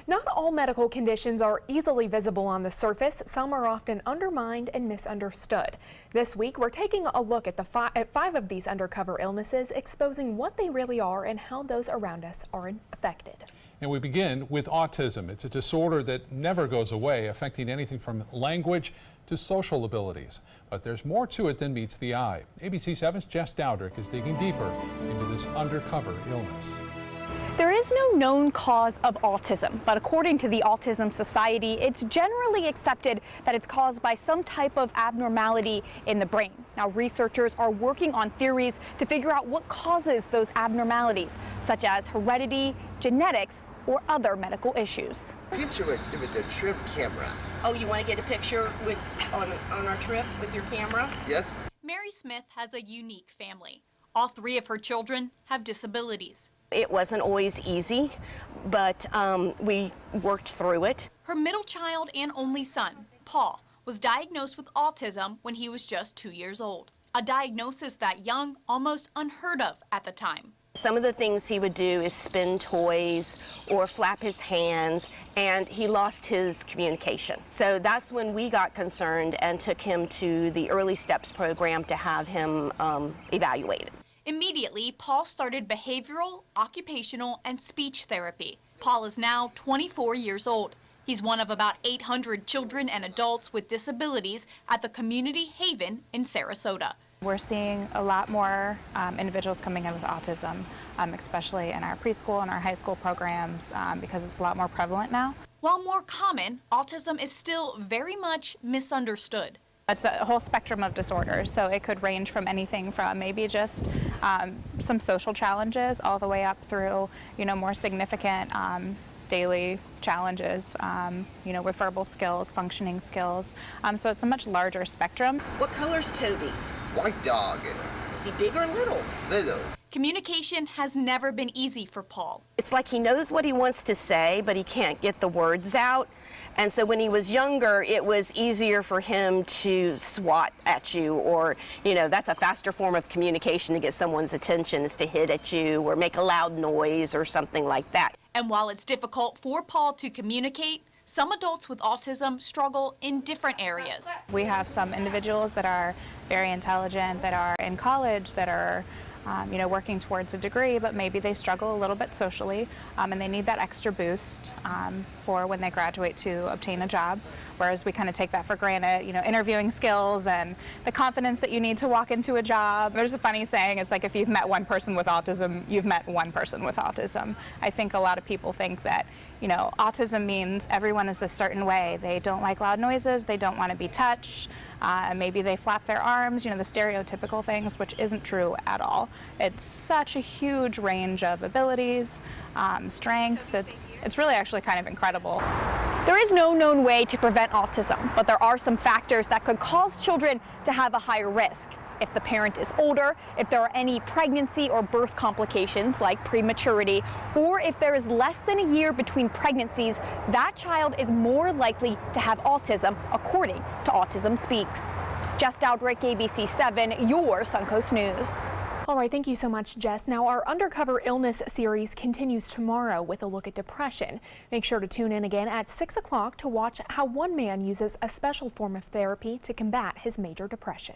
Not all medical conditions are easily visible on the surface. Some are often undermined and misunderstood. This week, we're taking a look at five of these undercover illnesses, exposing what they really are and how those around us are affected. And we begin with autism. It's a disorder that never goes away, affecting anything from language to social abilities. But there's more to it than meets the eye. ABC 7's Jess Dowdrick is digging deeper into this undercover illness. There is no known cause of autism, but according to the Autism Society, it's generally accepted that it's caused by some type of abnormality in the brain. Now, researchers are working on theories to figure out what causes those abnormalities, such as heredity, genetics, or other medical issues. Picture it with the trip camera. Oh, you want to get a picture on our trip with your camera? Yes. Mary Smith has a unique family. All three of her children have disabilities. It wasn't always easy, but we worked through it. Her middle child and only son, Paul, was diagnosed with autism when he was just 2 years old. A diagnosis that young, almost unheard of at the time. Some of the things he would do is spin toys or flap his hands, and he lost his communication. So that's when we got concerned and took him to the Early Steps program to have him evaluated. Immediately, Paul started behavioral, occupational, and speech therapy. Paul is now 24 years old. He's one of about 800 children and adults with disabilities at the Community Haven in Sarasota. We're seeing a lot more individuals coming in with autism, especially in our preschool and our high school programs, because it's a lot more prevalent now. While more common, autism is still very much misunderstood. It's a whole spectrum of disorders, so it could range from anything from maybe just some social challenges all the way up through, more significant daily challenges, with verbal skills, functioning skills. So it's a much larger spectrum. What color's Toby? White dog. Is he big or little? Little. Communication has never been easy for Paul. It's like he knows what he wants to say, but he can't get the words out. And so when he was younger, it was easier for him to swat at you, or, that's a faster form of communication to get someone's attention, is to hit at you or make a loud noise or something like that. And while it's difficult for Paul to communicate, some adults with autism struggle in different areas. We have some individuals that are very intelligent, that are in college, that are working towards a degree, but maybe they struggle a little bit socially, and they need that extra boost for when they graduate to obtain a job. Whereas we kind of take that for granted, interviewing skills and the confidence that you need to walk into a job. There's a funny saying, it's like if you've met one person with autism, you've met one person with autism. I think a lot of people think that, autism means everyone is this certain way. They don't like loud noises, they don't want to be touched, maybe they flap their arms, the stereotypical things, which isn't true at all. It's such a huge range of abilities, strengths. It's really actually kind of incredible. There is no known way to prevent autism, but there are some factors that could cause children to have a higher risk. If the parent is older, if there are any pregnancy or birth complications like prematurity, or if there is less than a year between pregnancies, that child is more likely to have autism, according to Autism Speaks. Jess Dowdrick, ABC 7, your Suncoast News. All right, thank you so much, Jess. Now, our Undercover Illness series continues tomorrow with a look at depression. Make sure to tune in again at 6 o'clock to watch how one man uses a special form of therapy to combat his major depression.